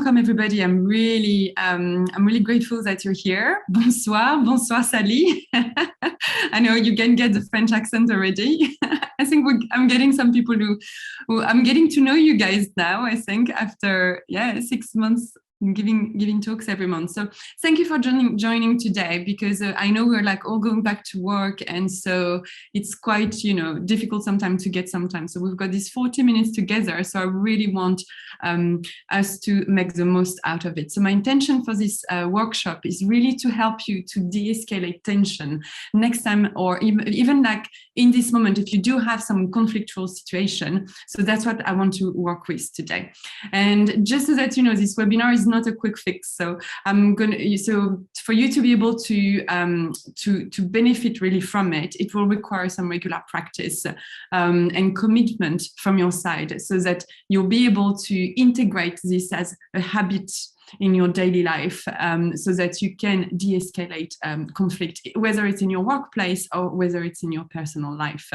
welcome everybody. I'm really grateful that you're here. Bonsoir, bonsoir Sally. I know you can get the French accent already. I think I'm getting some people who I'm getting to know you guys now. I think after 6 months giving talks every month. So thank you for joining today, because I know we're like all going back to work, and so it's quite difficult sometimes to get some time. So we've got these 40 minutes together, so I really want us to make the most out of it. So my intention for this workshop is really to help you to de-escalate tension next time, or even like in this moment if you do have some conflictual situation. So that's what I want to work with today. And just so that you know, this webinar is not a quick fix. So for you to be able to benefit really from it, it will require some regular practice and commitment from your side, so that you'll be able to integrate this as a habit in your daily life, so that you can de-escalate conflict, whether it's in your workplace or whether it's in your personal life.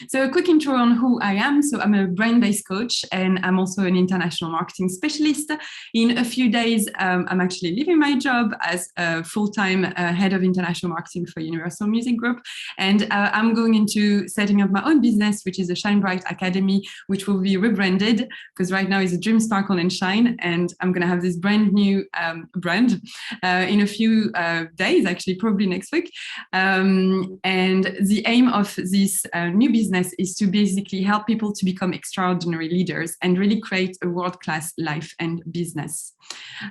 So a quick intro on who I am. So I'm a brain-based coach, and I'm also an international marketing specialist. In a few days, I'm actually leaving my job as a full-time head of international marketing for Universal Music Group. And I'm going into setting up my own business, which is a Shine Bright Academy, which will be rebranded, because right now it's a Dream, Sparkle and Shine. And I'm going to have this brand new brand in a few days, actually, probably next week. And the aim of this new business is to basically help people to become extraordinary leaders and really create a world-class life and business.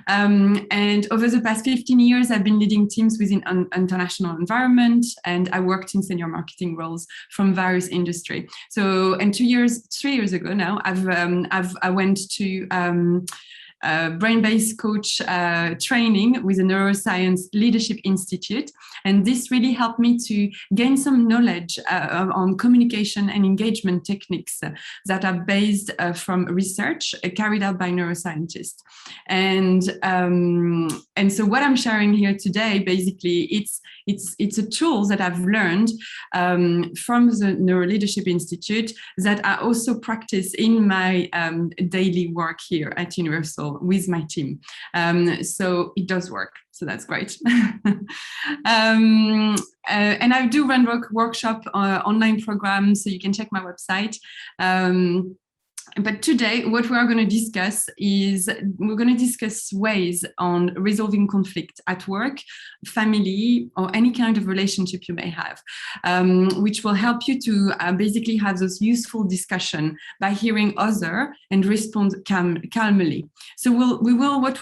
And over the past 15 years, I've been leading teams within an international environment, and I worked in senior marketing roles from various industry. So, and 3 years ago now, I went to brain-based coach training with the Neuroscience Leadership Institute. And this really helped me to gain some knowledge on communication and engagement techniques that are based from research carried out by neuroscientists. And so what I'm sharing here today, basically, it's a tool that I've learned from the Neuro Leadership Institute that I also practice in my daily work here at Universal with my team. So it does work. So that's great. And I do run workshop online programs, so you can check my website. But today, what we are going to discuss is we're going to discuss ways on resolving conflict at work, family, or any kind of relationship you may have, which will help you to basically have those useful discussion by hearing other and respond calmly. So what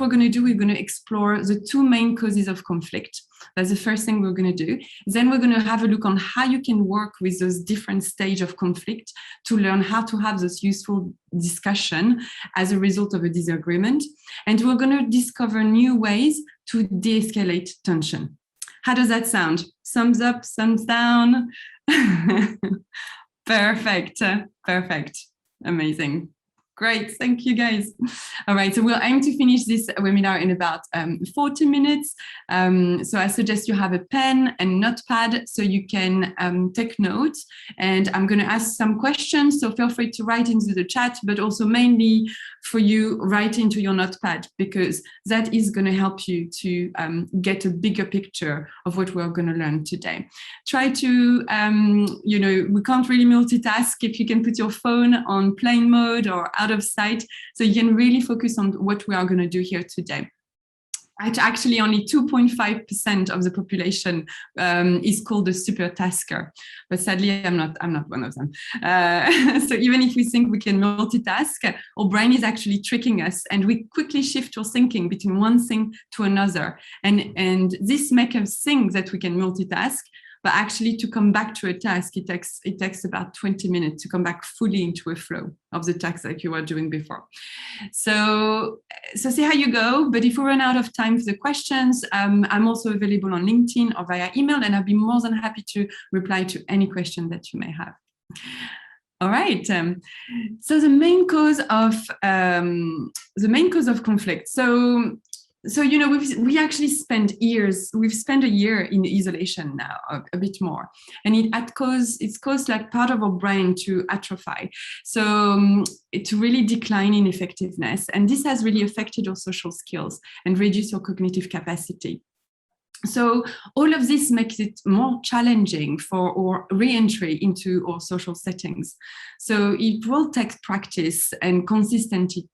we're going to do, we're going to explore the two main causes of conflict. That's the first thing we're going to do. Then we're going to have a look on how you can work with those different stages of conflict to learn how to have this useful discussion as a result of a disagreement. And we're going to discover new ways to de-escalate tension. How does that sound? Thumbs up, thumbs down? Perfect. Amazing. Great, thank you guys. All right, so we'll aim to finish this webinar in about 40 minutes. So I suggest you have a pen and notepad so you can take notes. And I'm going to ask some questions, so feel free to write into the chat, but also mainly for you, write into your notepad, because that is going to help you to get a bigger picture of what we're going to learn today. Try to, we can't really multitask. If you can put your phone on plane mode or out of sight, so you can really focus on what we are going to do here today. Actually, only 2.5% of the population is called a super tasker, but sadly, I'm not one of them. So even if we think we can multitask, our brain is actually tricking us, and we quickly shift our thinking between one thing to another, and this makes us think that we can multitask. But actually, to come back to a task, it takes about 20 minutes to come back fully into a flow of the task that you were doing before. So see how you go. But if we run out of time for the questions, I'm also available on LinkedIn or via email, and I'll be more than happy to reply to any question that you may have. All right. So the main cause of conflict. So So, we actually spent years, we've spent a year in isolation now, a bit more. And it's caused like part of our brain to atrophy. So to really decline in effectiveness. And this has really affected our social skills and reduced our cognitive capacity. So all of this makes it more challenging for our re-entry into our social settings. So it will take practice and consistency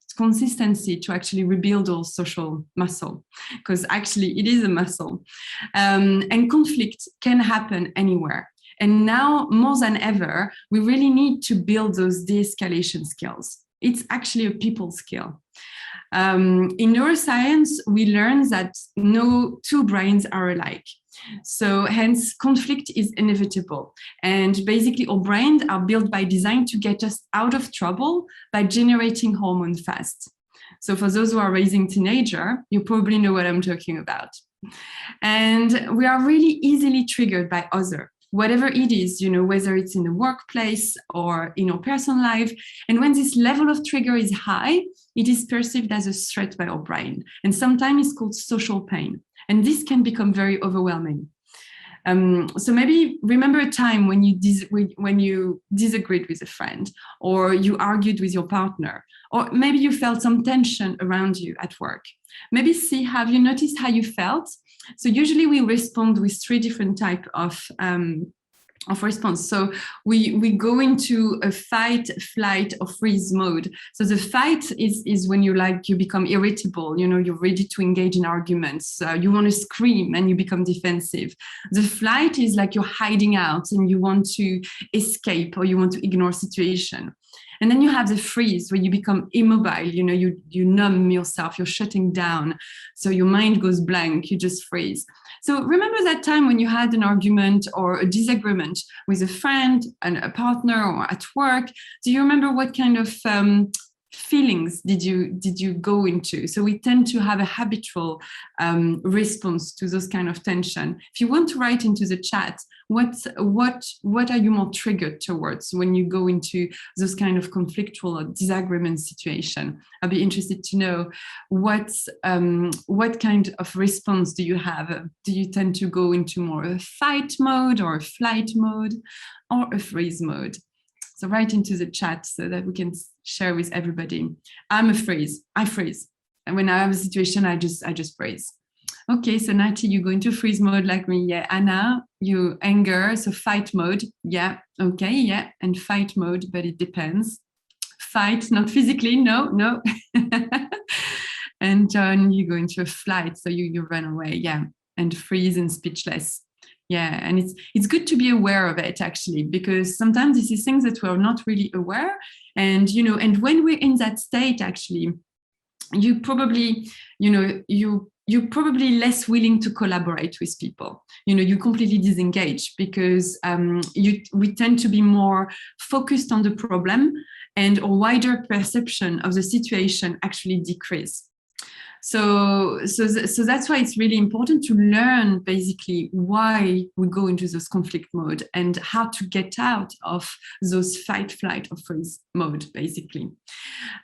to actually rebuild our social muscle, because actually it is a muscle. And conflict can happen anywhere. And now more than ever, we really need to build those de-escalation skills. It's actually a people skill. In neuroscience, we learn that no two brains are alike. So hence conflict is inevitable. And basically our brains are built by design to get us out of trouble by generating hormone fast. So for those who are raising teenager, you probably know what I'm talking about. And we are really easily triggered by other, whatever it is, whether it's in the workplace or in our personal life. And when this level of trigger is high, it is perceived as a threat by our brain. And sometimes it's called social pain. And this can become very overwhelming. So maybe remember a time when you disagreed with a friend, or you argued with your partner, or maybe you felt some tension around you at work. Maybe have you noticed how you felt? So usually we respond with 3 different types of response. So we go into a fight, flight, or freeze mode. So the fight is when you become irritable, you're ready to engage in arguments. You want to scream and you become defensive. The flight is like you're hiding out and you want to escape or you want to ignore situation. And then you have the freeze where you become immobile, you numb yourself, you're shutting down. So your mind goes blank, you just freeze. So remember that time when you had an argument or a disagreement with a friend and a partner or at work. Do you remember what kind of feelings did you go into? So we tend to have a habitual response to those kind of tension. If you want to write into the chat, what are you more triggered towards when you go into those kind of conflictual or disagreement situation? I'd be interested to know what kind of response do you have? Do you tend to go into more a fight mode or a flight mode or a freeze mode? So write into the chat so that we can share with everybody. I'm a freeze. I freeze. And when I have a situation, I just freeze. Okay, so Nati, you go into freeze mode like me. Yeah. Anna, you anger, so fight mode. Yeah. Okay, yeah. And fight mode, but it depends. Fight, not physically, no. And John, you go into a flight, so you run away. Yeah. And freeze and speechless. Yeah, and it's good to be aware of it actually, because sometimes this is things that we're not really aware. And and when we're in that state, actually, you probably, you're probably less willing to collaborate with people. You completely disengage because we tend to be more focused on the problem, and a wider perception of the situation actually decrease. So that's why it's really important to learn basically why we go into those conflict mode and how to get out of those fight, flight, or freeze mode, basically.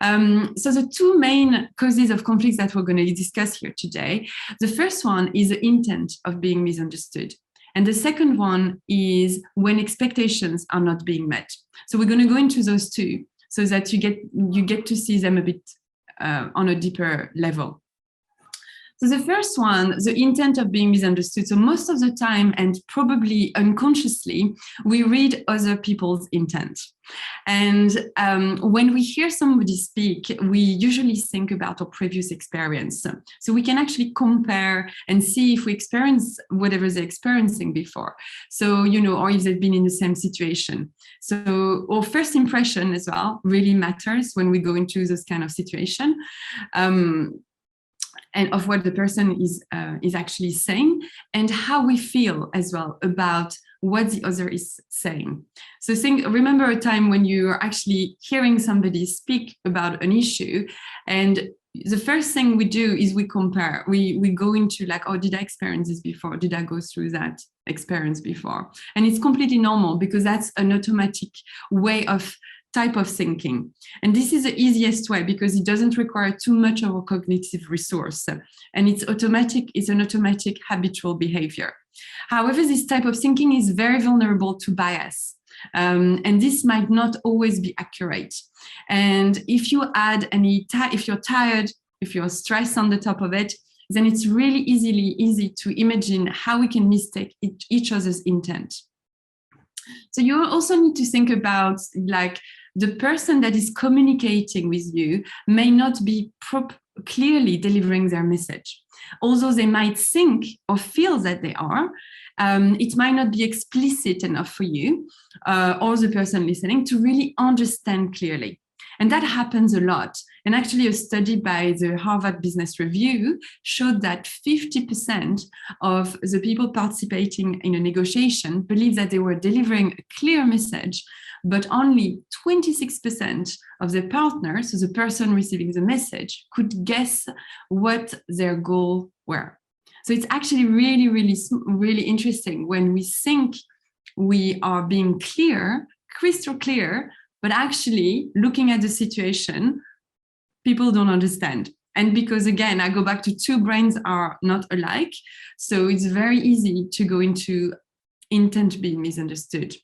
So the 2 main causes of conflicts that we're going to discuss here today, the first one is the intent of being misunderstood. And the second one is when expectations are not being met. So we're going to go into those 2 so that you get to see them a bit on a deeper level. So the first one, the intent of being misunderstood. So most of the time, and probably unconsciously, we read other people's intent. And when we hear somebody speak, we usually think about our previous experience. So we can actually compare and see if we experience whatever they're experiencing before. So, or if they've been in the same situation. So our first impression as well really matters when we go into this kind of situation. And of what the person is actually saying, and how we feel as well about what the other is saying. So remember a time when you're actually hearing somebody speak about an issue, and the first thing we do is we compare. We go into like, oh, did I experience this before? Did I go through that experience before? And it's completely normal because that's an automatic way of type of thinking. And this is the easiest way because it doesn't require too much of a cognitive resource. And it's an automatic habitual behavior. However, this type of thinking is very vulnerable to bias. And this might not always be accurate. And if you add if you're tired, if you're stressed on the top of it, then it's really easy to imagine how we can mistake each other's intent. So you also need to think about, like, the person that is communicating with you may not be clearly delivering their message. Although they might think or feel that they are, it might not be explicit enough for you or the person listening to really understand clearly. And that happens a lot. And actually, a study by the Harvard Business Review showed that 50% of the people participating in a negotiation believed that they were delivering a clear message, but only 26% of the partners, so the person receiving the message, could guess what their goals were. So it's actually really interesting when we think we are being clear, crystal clear, but actually looking at the situation, people don't understand. And because, again, I go back to two brains are not alike. So it's very easy to go into intent being misunderstood.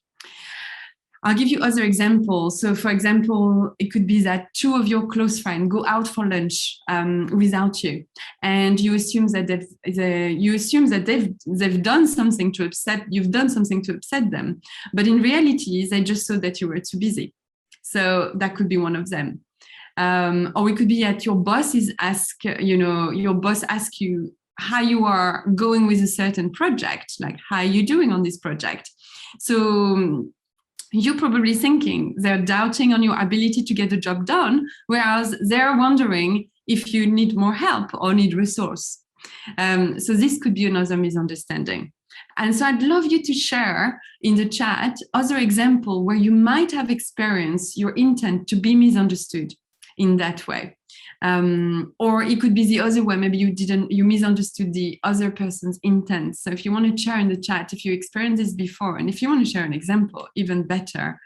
I'll give you other examples. So, for example, it could be that two of your close friends go out for lunch without you, and you assume that they've done something to upset. You've done something to upset them, but in reality, they just thought that you were too busy. So that could be one of them. Or it could be that your boss asks you how you are going with a certain project, like how are you doing on this project. So you're probably thinking they're doubting on your ability to get the job done, whereas they're wondering if you need more help or need resource. So this could be another misunderstanding. And so I'd love you to share in the chat other example where you might have experienced your intent to be misunderstood in that way. Or it could be the other way, maybe you misunderstood the other person's intent. So if you want to share in the chat, if you experienced this before, and if you want to share an example, even better.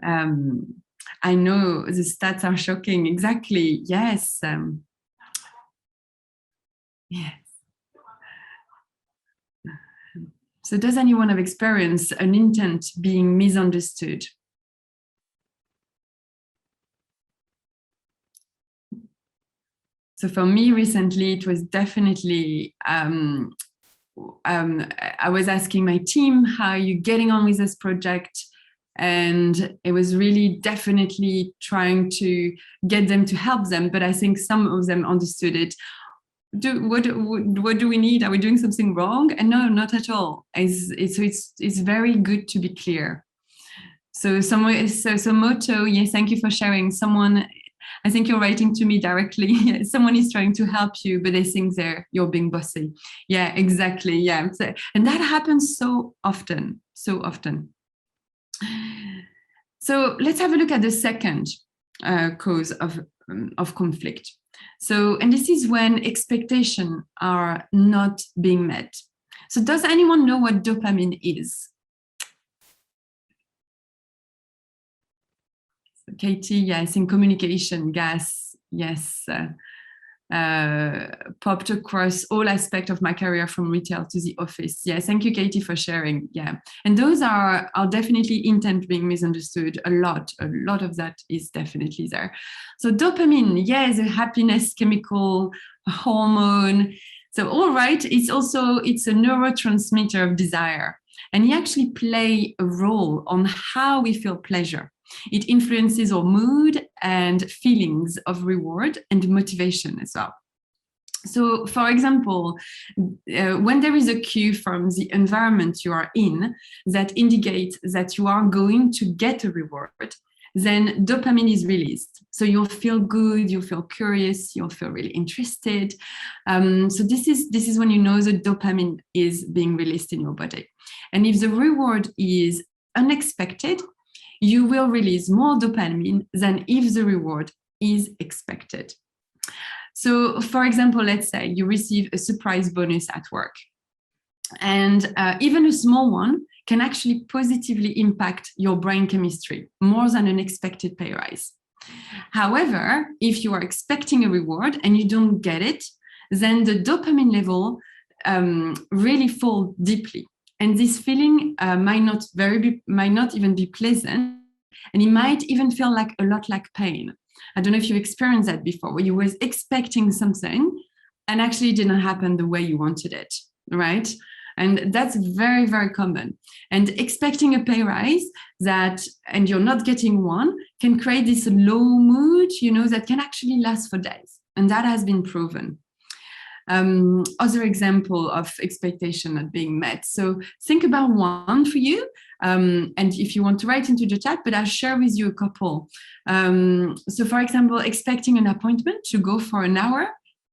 I know the stats are shocking. Exactly. Yes. Yes. So does anyone have experienced an intent being misunderstood? So for me recently, it was definitely, I was asking my team, how are you getting on with this project? And it was really definitely trying to get them to help them. But I think some of them understood it. What do we need? Are we doing something wrong? And no, not at all. It's very good to be clear. So Moto, yes, thank you for sharing. Someone, I think you're writing to me directly. Someone is trying to help you, but they think you're being bossy. Yeah, exactly. Yeah, and that happens so often. So let's have a look at the second cause of conflict. So, and this is when expectations are not being met. So does anyone know what dopamine is? So Katie, yes, in communication, gas, yes. Popped across all aspects of my career from retail to the office. Yeah, thank you, Katie, for sharing. Yeah, and those are definitely intent being misunderstood. A lot of that is definitely there. So dopamine, yes, a happiness chemical, a hormone. So all right, it's a neurotransmitter of desire, and it actually play a role on how we feel pleasure. It influences our mood and feelings of reward and motivation as well. So, for example, when there is a cue from the environment you are in that indicates that you are going to get a reward, then dopamine is released. So you'll feel good, you'll feel curious, you'll feel really interested. So this is when you know that dopamine is being released in your body. And if the reward is unexpected, you will release more dopamine than if the reward is expected. So, for example, let's say you receive a surprise bonus at work. And even a small one can actually positively impact your brain chemistry more than an expected pay rise. However, if you are expecting a reward and you don't get it, then the dopamine level really fall deeply. And this feeling might not even be pleasant, and it might even feel like a lot like pain. I don't know if you've experienced that before, where you were expecting something and actually it didn't happen the way you wanted it, right? And that's very, very common. And expecting a pay rise and you're not getting one can create this low mood, that can actually last for days. And that has been proven. Other example of expectation not being met. So think about one for you. And if you want to write into the chat, but I'll share with you a couple. So for example, expecting an appointment to go for an hour,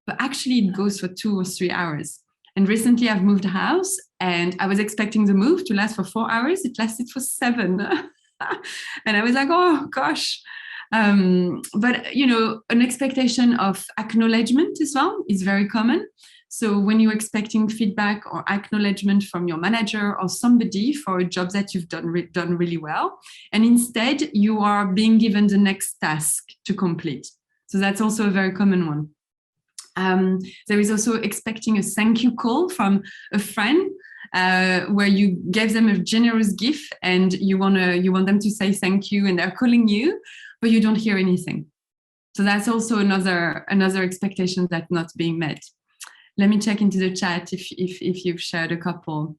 but actually it goes for 2 or 3 hours. And recently I've moved house and I was expecting the move to last for 4 hours. It lasted for 7. And I was like, oh gosh. But an expectation of acknowledgement as well is very common. So when you're expecting feedback or acknowledgement from your manager or somebody for a job that you've done really well, and instead you are being given the next task to complete. So that's also a very common one. There is also expecting a thank you call from a friend where you gave them a generous gift and you want them to say thank you and they're calling you, but you don't hear anything. So that's also another expectation that's not being met. Let me check into the chat if you've shared a couple.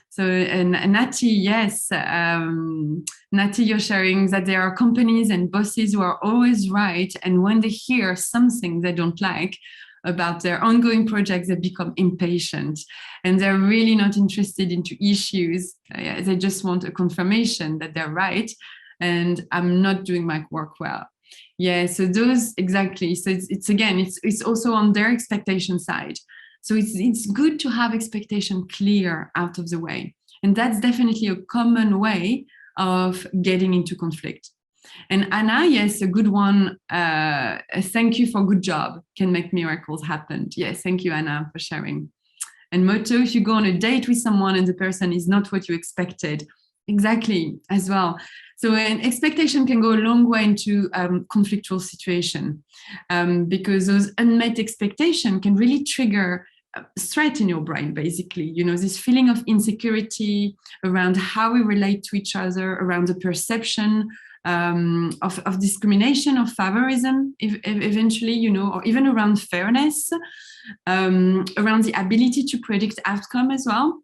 So and Nati, yes, Nati, you're sharing that there are companies and bosses who are always right, and when they hear something they don't like about their ongoing projects, they become impatient and they're really not interested into issues. They just want a confirmation that they're right and I'm not doing my work well. Yeah, so those exactly. So it's also on their expectation side. So it's good to have expectation clear out of the way. And that's definitely a common way of getting into conflict. And Anna, yes, a good one. Thank you for good job can make miracles happen. Yes, thank you, Anna, for sharing. And Moto, if you go on a date with someone and the person is not what you expected, exactly, as well. So an expectation can go a long way into conflictual situation because those unmet expectations can really trigger threat in your brain, basically, this feeling of insecurity around how we relate to each other, around the perception of discrimination, of favorism, eventually, or even around fairness, around the ability to predict outcome as well.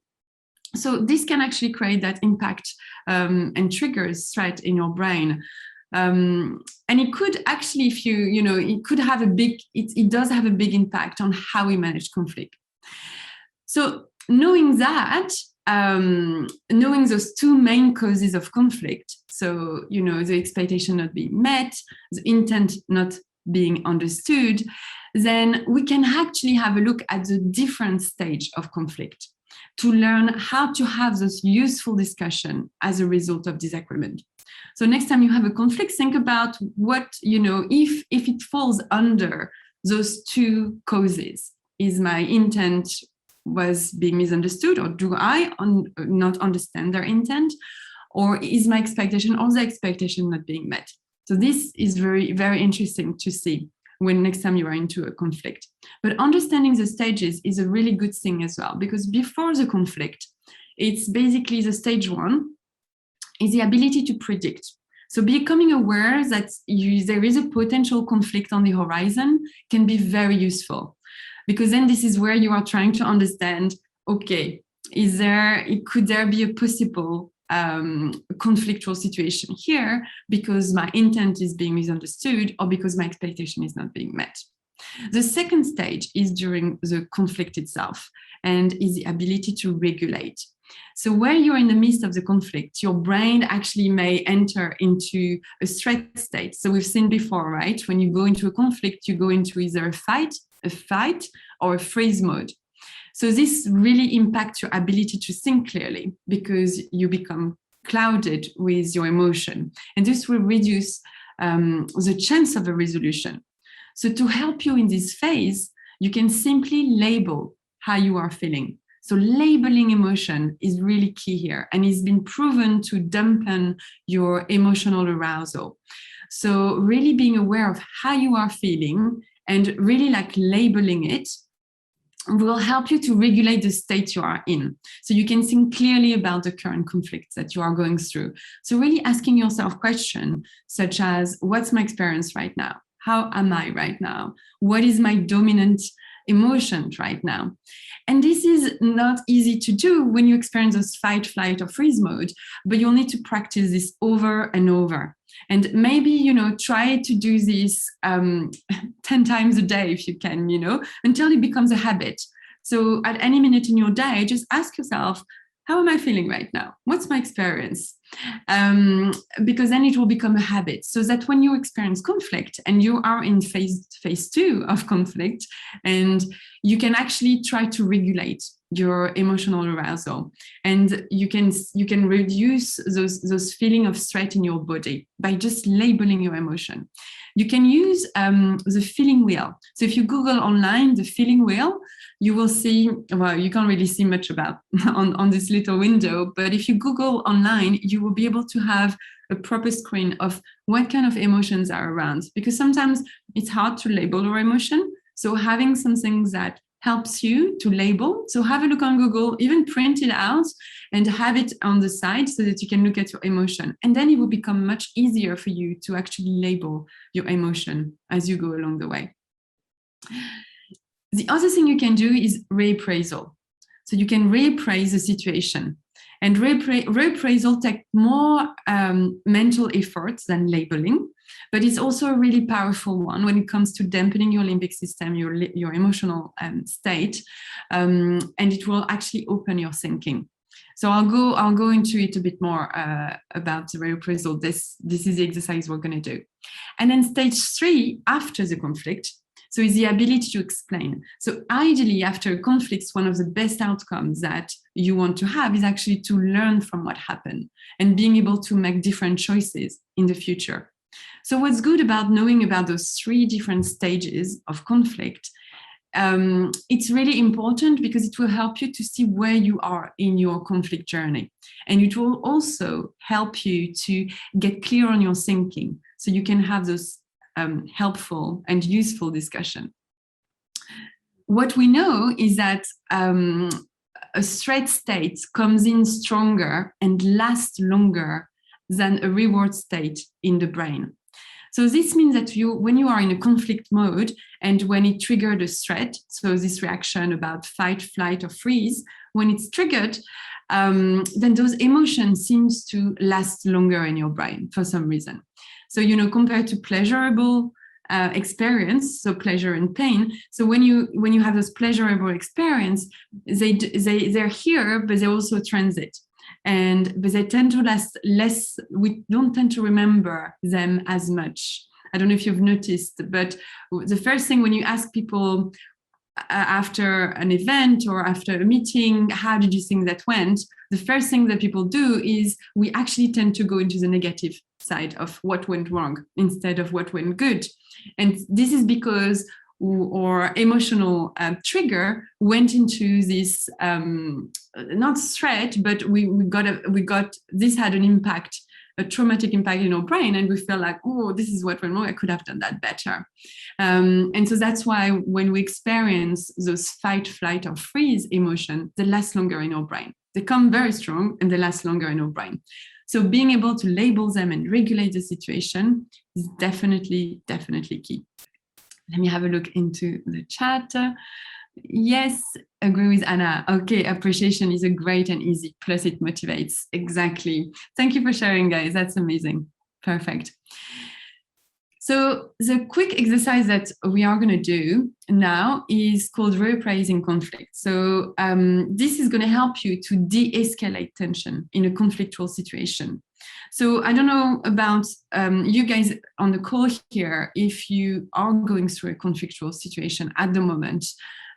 So this can actually create that impact and triggers threat in your brain. And it could actually, it could have it does have a big impact on how we manage conflict. So knowing that, knowing those two main causes of conflict, so, the expectation not being met, the intent not being understood, then we can actually have a look at the different stage of conflict to learn how to have this useful discussion as a result of disagreement. So next time you have a conflict, think about what, if it falls under those two causes. Is my intent was being misunderstood, or do I not understand their intent? Or is my expectation or the expectation not being met? So this is very, very interesting to see when next time you are into a conflict. But understanding the stages is a really good thing as well, because before the conflict, it's basically the stage one is the ability to predict. So becoming aware that there is a potential conflict on the horizon can be very useful, because then this is where you are trying to understand, okay, could there be a possible conflictual situation here because my intent is being misunderstood or because my expectation is not being met. The second stage is during the conflict itself and is the ability to regulate. So where you're in the midst of the conflict, your brain actually may enter into a threat state. So we've seen before, right? When you go into a conflict, you go into either a fight or a freeze mode. So this really impacts your ability to think clearly because you become clouded with your emotion. And this will reduce the chance of a resolution. So to help you in this phase, you can simply label how you are feeling. So labeling emotion is really key here, and it's been proven to dampen your emotional arousal. So really being aware of how you are feeling and really like labeling it will help you to regulate the state you are in. So you can think clearly about the current conflicts that you are going through. So really asking yourself questions such as, what's my experience right now? How am I right now? What is my dominant emotion right now? And this is not easy to do when you experience this fight, flight, or freeze mode, but you'll need to practice this over and over. And maybe, try to do this 10 times a day if you can, until it becomes a habit. So at any minute in your day, just ask yourself, how am I feeling right now? What's my experience? Because then it will become a habit, so that when you experience conflict and you are in phase 2 of conflict, and you can actually try to regulate your emotional arousal, and you can reduce those feeling of threat in your body by just labeling your emotion. You can use the feeling wheel. So if you Google online the feeling wheel, you will see, well, you can't really see much about on this little window, but if you Google online, you will be able to have a proper screen of what kind of emotions are around, because sometimes it's hard to label your emotion. So having something that helps you to label. So have a look on Google, even print it out and have it on the side so that you can look at your emotion. And then it will become much easier for you to actually label your emotion as you go along the way. The other thing you can do is reappraisal. So you can reappraise the situation. And reappraisal takes more mental effort than labeling, but it's also a really powerful one when it comes to dampening your limbic system, your emotional state, and it will actually open your thinking. So I'll go into it a bit more about the reappraisal. This is the exercise we're going to do. And then stage 3, after the conflict, so is the ability to explain. So ideally, after a conflict, one of the best outcomes that you want to have is actually to learn from what happened and being able to make different choices in the future. So what's good about knowing about those 3 different stages of conflict, it's really important because it will help you to see where you are in your conflict journey. And it will also help you to get clear on your thinking, so you can have those helpful and useful discussion. What we know is that a threat state comes in stronger and lasts longer than a reward state in the brain. So this means that when you are in a conflict mode and when it triggered a threat, so this reaction about fight, flight, or freeze, when it's triggered, then those emotions seems to last longer in your brain for some reason. So, compared to pleasurable experience, so pleasure and pain. So when you have this pleasurable experience, they're here, but they also transit. But they tend to last less. We don't tend to remember them as much. I don't know if you've noticed, but the first thing when you ask people after an event or after a meeting, how did you think that went? The first thing that people do is we actually tend to go into the negative side of what went wrong instead of what went good. And this is because our emotional trigger went into this not threat, but we got this had an impact, a traumatic impact in our brain, and we feel like, oh, this is what went wrong. I could have done that better. And so that's why when we experience those fight, flight, or freeze emotion, they last longer in our brain. They come very strong and they last longer in our brain. So being able to label them and regulate the situation is definitely key. Let me have a look into the chat. Yes, agree with Anna. Okay, appreciation is a great and easy, plus it motivates. Exactly. Thank you for sharing, guys. That's amazing. Perfect. So the quick exercise that we are going to do now is called reappraising conflict. So this is going to help you to de-escalate tension in a conflictual situation. So I don't know about you guys on the call here, if you are going through a conflictual situation at the moment.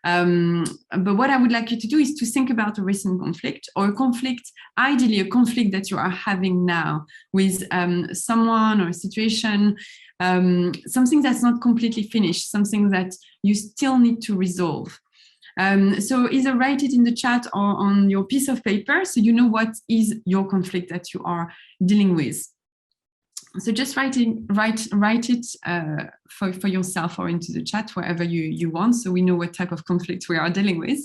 But what I would like you to do is to think about a recent conflict, or a conflict, ideally a conflict that you are having now with someone or a situation, something that's not completely finished, something that you still need to resolve. So either write it in the chat or on your piece of paper so you know what is your conflict that you are dealing with. So just write it for yourself or into the chat, wherever you want, so we know what type of conflict we are dealing with.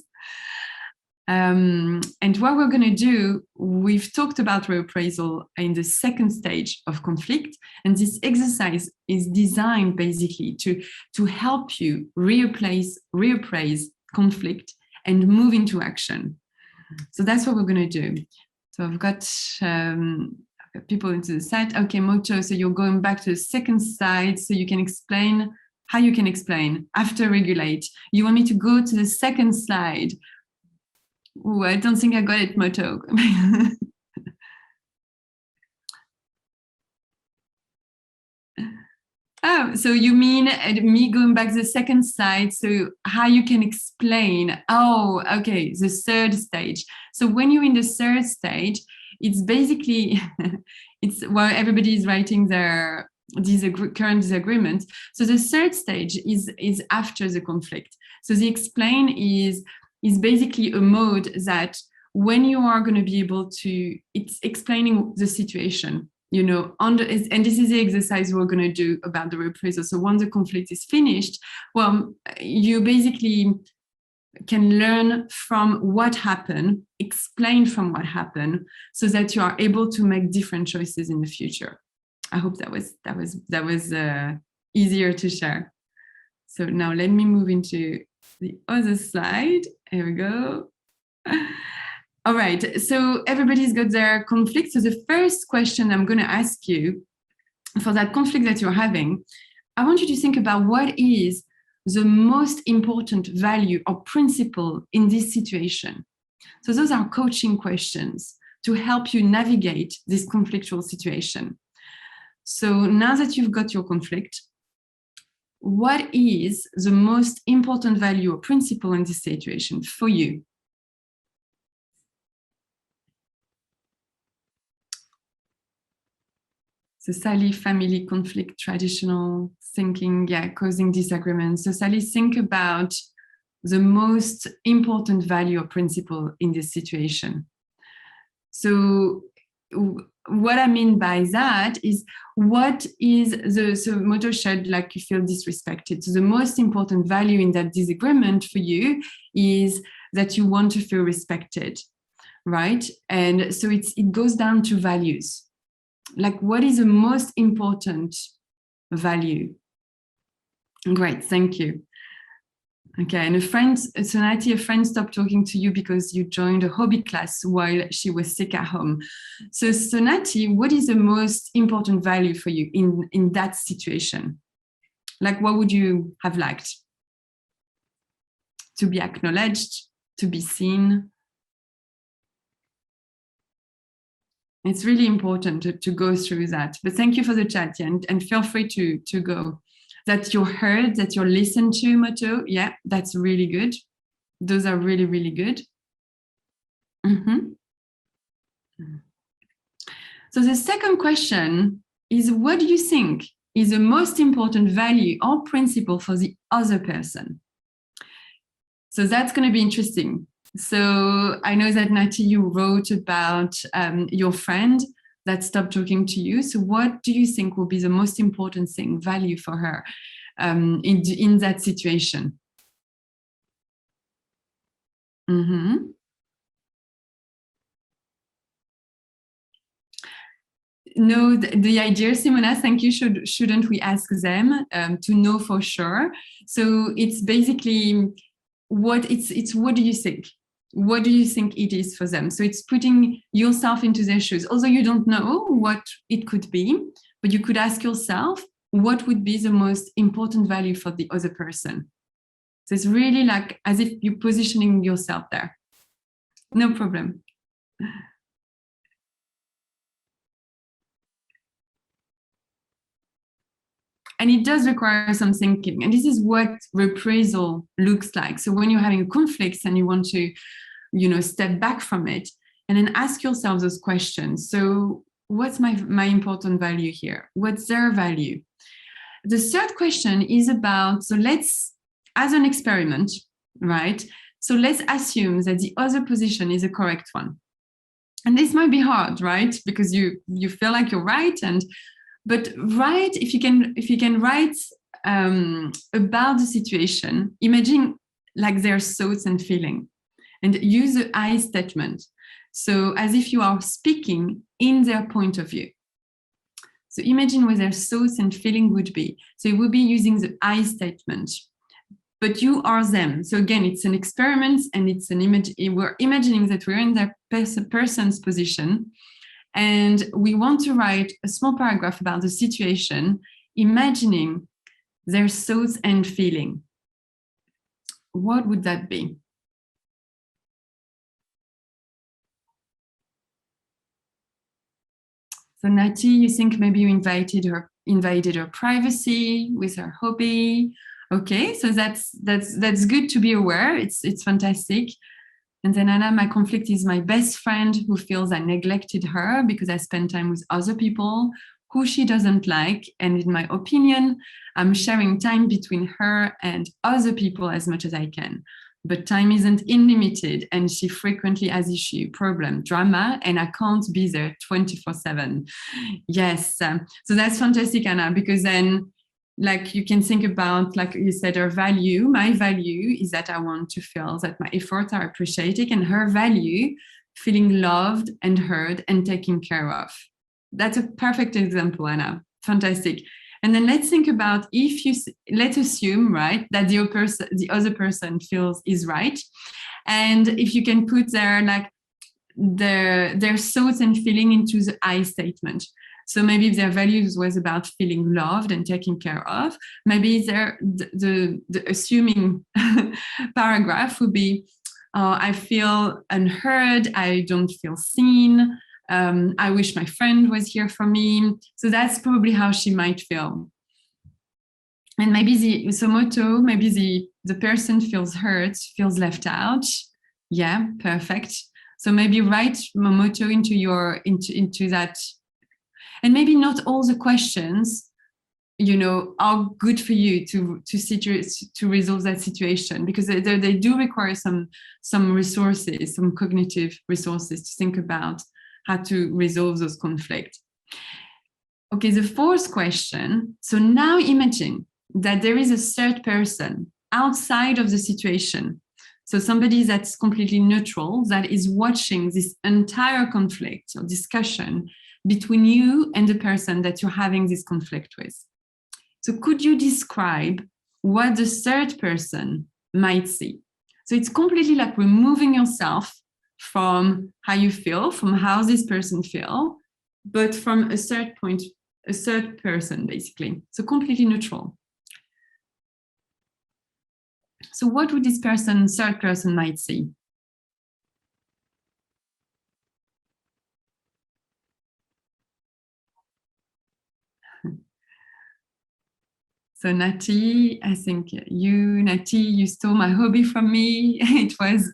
And what we're going to do, we've talked about reappraisal in the second stage of conflict, and this exercise is designed basically to help you reappraise conflict and move into action. So that's what we're going to do. So I've got people into the site. Okay, Moto, so you're going back to the second slide so you can explain how you can explain after regulate. You want me to go to the second slide? Oh, I don't think I got it, Moto. Oh, so you mean me going back to the second slide, so how you can explain. Oh, okay, the third stage. So when you're in the third stage, it's basically, it's well, everybody is writing their current disagreement. So the third stage is after the conflict. So the explain is basically a mode that when you are going to be able to, it's explaining the situation, you know, and this is the exercise we're going to do about the reappraisal. So once the conflict is finished, well, you basically can learn from what happened, explain from what happened, so that you are able to make different choices in the future. I hope that was easier to share. So now let me move into the other slide. Here we go. All right, so everybody's got their conflict. So the first question I'm going to ask you for that conflict that you're having, I want you to think about what is the most important value or principle in this situation. So those are coaching questions to help you navigate this conflictual situation. So now that you've got your conflict, what is the most important value or principle in this situation for you? So Sally, family conflict, traditional thinking, yeah, causing disagreements. So Sally, think about the most important value or principle in this situation. So what I mean by that is, what is so Moto shared, like, you feel disrespected. So the most important value in that disagreement for you is that you want to feel respected, right? And so it goes down to values. Like, what is the most important value? Great, thank you. Okay, and a friend stopped talking to you because you joined a hobby class while she was sick at home. So Sonati, what is the most important value for you in that situation? Like, what would you have liked? To be acknowledged, to be seen? It's really important to go through that. But thank you for the chat, yeah, and feel free to go. That you're heard, that you're listened to, Moto. Yeah, that's really good. Those are really, really good. Mm-hmm. So the second question is, what do you think is the most important value or principle for the other person? So that's going to be interesting. So I know that, Nati, you wrote about your friend that stopped talking to you. So what do you think will be the most important thing, value for her in that situation? Mm-hmm. No, the idea, Simona, thank you. Shouldn't we ask them to know for sure? So it's basically what do you think? What do you think it is for them? So it's putting yourself into their shoes. Although you don't know what it could be, but you could ask yourself, what would be the most important value for the other person? So it's really like as if you're positioning yourself there. No problem. And it does require some thinking. And this is what reprisal looks like. So when you're having a conflict and you want to, step back from it and then ask yourself those questions. So what's my important value here? What's their value? The third question is about, so let's, as an experiment, right? So let's assume that the other position is a correct one. And this might be hard, right? Because you feel like you're right. But write, if you can write about the situation, imagine like their thoughts and feeling, and use the I statement. So as if you are speaking in their point of view. So imagine what their thoughts and feeling would be. So you will be using the I statement, but you are them. So again, it's an experiment and it's an image. We're imagining that we're in that person's position, and we want to write a small paragraph about the situation, imagining their thoughts and feeling. What would that be? So Nati, you think maybe you invaded her privacy with her hobby. Okay, so that's good to be aware. It's fantastic. And then Anna, my conflict is my best friend who feels I neglected her because I spend time with other people who she doesn't like. And in my opinion, I'm sharing time between her and other people as much as I can. But time isn't unlimited, and she frequently has issue, problem, drama, and I can't be there 24/7. Yes, so that's fantastic, Anna, because then like you can think about, like you said, her value. My value is that I want to feel that my efforts are appreciated, and her value, feeling loved and heard and taken care of. That's a perfect example, Anna. Fantastic. And then let's think about, let's assume, right, that the other person feels is right. And if you can put their thoughts and feeling into the I statement. So maybe if their values was about feeling loved and taken care of, maybe the assuming paragraph would be, I feel unheard, I don't feel seen, I wish my friend was here for me. So that's probably how she might feel. And maybe maybe the person feels hurt, feels left out. Yeah, perfect. So maybe write motto into that. And maybe not all the questions, are good for you to resolve that situation, because they do require some resources, some cognitive resources to think about how to resolve those conflicts. Okay, the fourth question. So now imagine that there is a third person outside of the situation. So somebody that's completely neutral, that is watching this entire conflict or discussion between you and the person that you're having this conflict with. So could you describe what the third person might see? So it's completely like removing yourself from how you feel, from how this person feels, but from a third person, basically. So completely neutral. So what would this third person might see? So Nati, I think Nati, you stole my hobby from me. It was,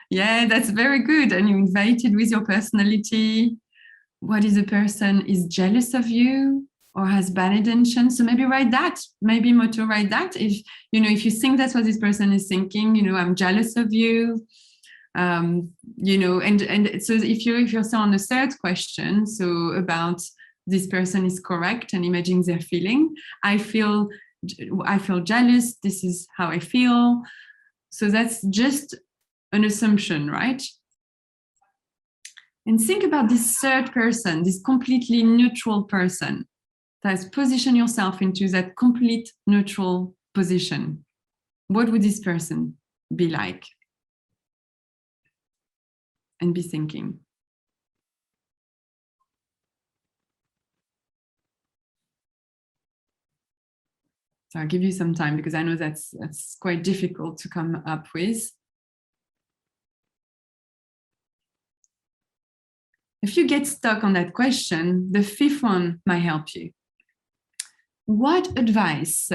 yeah, that's very good. And you invited with your personality. What is the person is jealous of you or has bad intention? So maybe write that. Maybe motto write that. If you think that's what this person is thinking, I'm jealous of you. And so if you're still on the third question, so about this person is correct and imagining their feeling, I feel jealous, this is how I feel. So that's just an assumption, right? And think about this third person, this completely neutral person. That's position yourself into that complete neutral position. What would this person be like? And be thinking. So I'll give you some time, because I know that's quite difficult to come up with. If you get stuck on that question, the fifth one might help you. What advice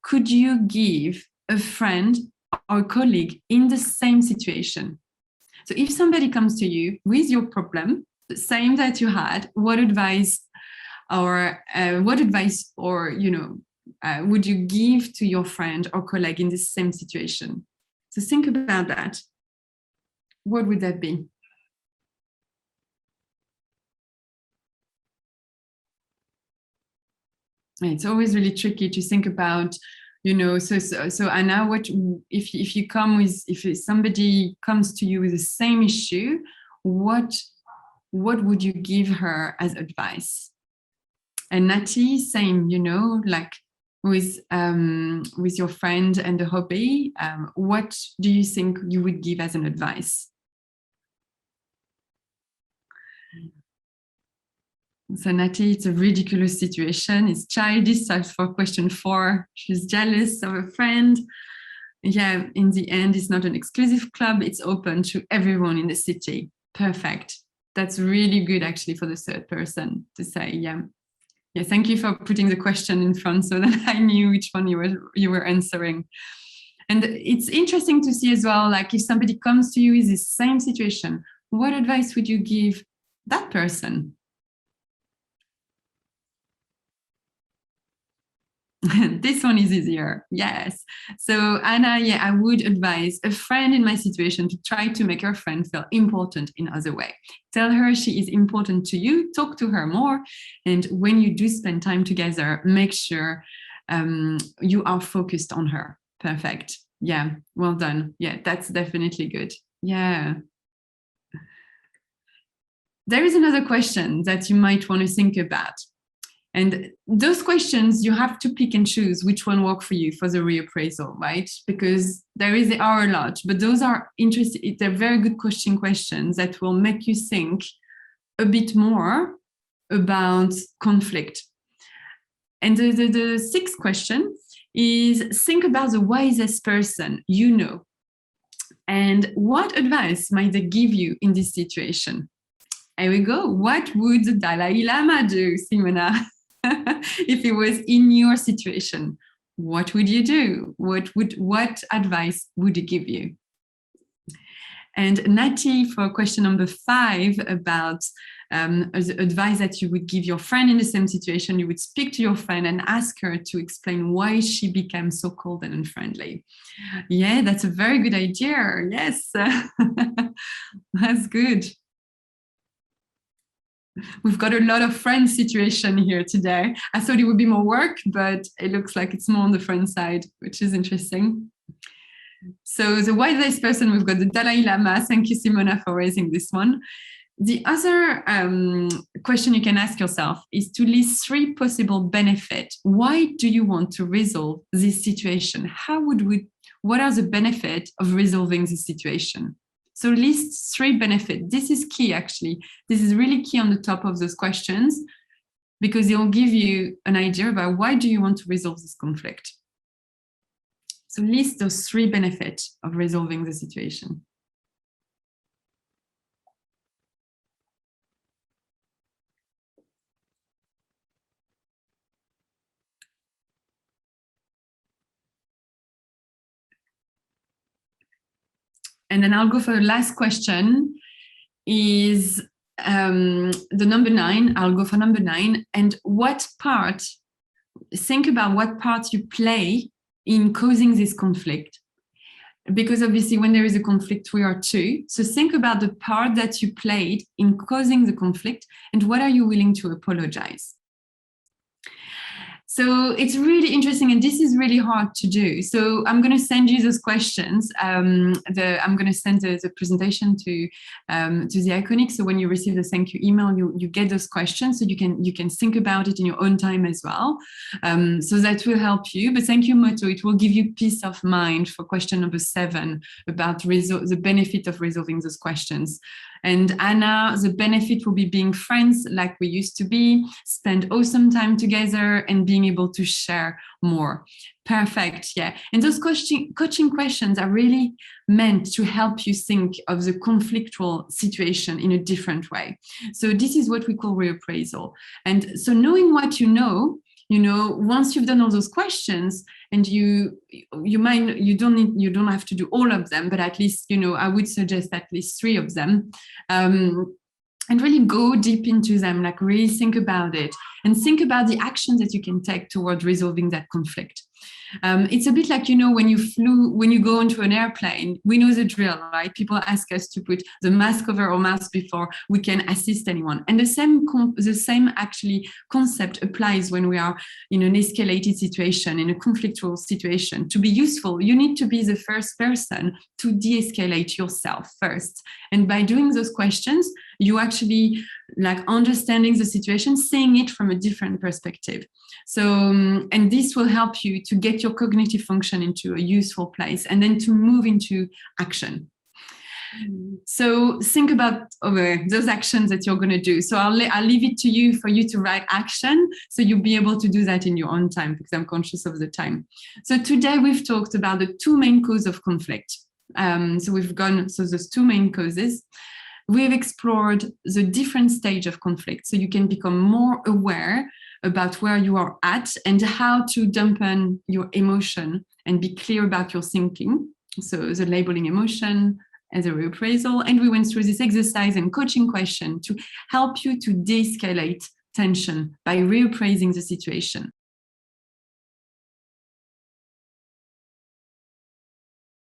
could you give a friend or colleague in the same situation? So if somebody comes to you with your problem, the same that you had, what advice would you give to your friend or colleague in the same situation? So think about that. What would that be? It's always really tricky to think about, so Anna, what if you come with, if somebody comes to you with the same issue, what would you give her as advice? And Nati, same, like with your friend and the hobby, what do you think you would give as an advice? So Nati, it's a ridiculous situation. It's childish. So for question 4, she's jealous of a friend. Yeah, in the end, it's not an exclusive club. It's open to everyone in the city. Perfect. That's really good, actually, for the third person to say, yeah. Yeah, thank you for putting the question in front so that I knew which one you were answering. And it's interesting to see as well, like if somebody comes to you with the same situation, what advice would you give that person? This one is easier. Yes. So Anna, yeah, I would advise a friend in my situation to try to make her friend feel important in other way. Tell her she is important to you, talk to her more. And when you do spend time together, make sure you are focused on her. Perfect. Yeah. Well done. Yeah, that's definitely good. Yeah. There is another question that you might want to think about. And those questions, you have to pick and choose which one work for you for the reappraisal, right? Because there are a lot, but those are interesting. They're very good questions that will make you think a bit more about conflict. And the sixth question is think about the wisest person you know. And what advice might they give you in this situation? Here we go. What would the Dalai Lama do, Simona? If it was in your situation, what would you do? What advice would he give you? And Nati, for question number 5 about advice that you would give your friend in the same situation, you would speak to your friend and ask her to explain why she became so cold and unfriendly. Yeah, that's a very good idea. Yes, that's good. We've got a lot of friend situation here today. I thought it would be more work, but it looks like it's more on the friend side, which is interesting. So the wisest person, we've got the Dalai Lama. Thank you, Simona, for raising this one. The other question you can ask yourself is to list 3 possible benefits. Why do you want to resolve this situation? What are the benefits of resolving this situation? So list 3 benefits. This is key, actually. This is really key on the top of those questions because it'll give you an idea about why do you want to resolve this conflict. So list those 3 benefits of resolving the situation. And then I'll go for the last question is the number 9. I'll go for number 9. And think about what part you play in causing this conflict. Because obviously when there is a conflict, we are 2. So think about the part that you played in causing the conflict and what are you willing to apologize. So it's really interesting, and this is really hard to do. So I'm going to send you those questions. I'm going to send the presentation to the Iconic. So when you receive the thank you email, you get those questions, so you can think about it in your own time as well. So that will help you. But thank you, Moto. It will give you peace of mind for question number 7 about the benefit of resolving those questions. And Anna, the benefit will be being friends like we used to be, spend awesome time together and being able to share more. Perfect. Yeah. And those coaching questions are really meant to help you think of the conflictual situation in a different way. So this is what we call reappraisal. And so knowing what you know, once you've done all those questions, and you don't have to do all of them, but at least, I would suggest at least 3 of them, and really go deep into them, like really think about it and think about the actions that you can take toward resolving that conflict. It's a bit like, when you go onto an airplane, we know the drill, right? People ask us to put the mask over our mouth before we can assist anyone. And the same actually concept applies when we are in an escalated situation, in a conflictual situation. To be useful, you need to be the first person to de-escalate yourself first. And by doing those questions, you actually like understanding the situation, seeing it from a different perspective. So, and this will help you to get your cognitive function into a useful place and then to move into action. So think about those actions that you're going to do. So I'll leave it to you for you to write action. So you'll be able to do that in your own time because I'm conscious of the time. So today we've talked about the two main causes of conflict. So there's two main causes. We've explored the different stage of conflict. So you can become more aware about where you are at and how to dampen your emotion and be clear about your thinking. So the labeling emotion as a reappraisal. And we went through this exercise and coaching question to help you to de-escalate tension by reappraising the situation.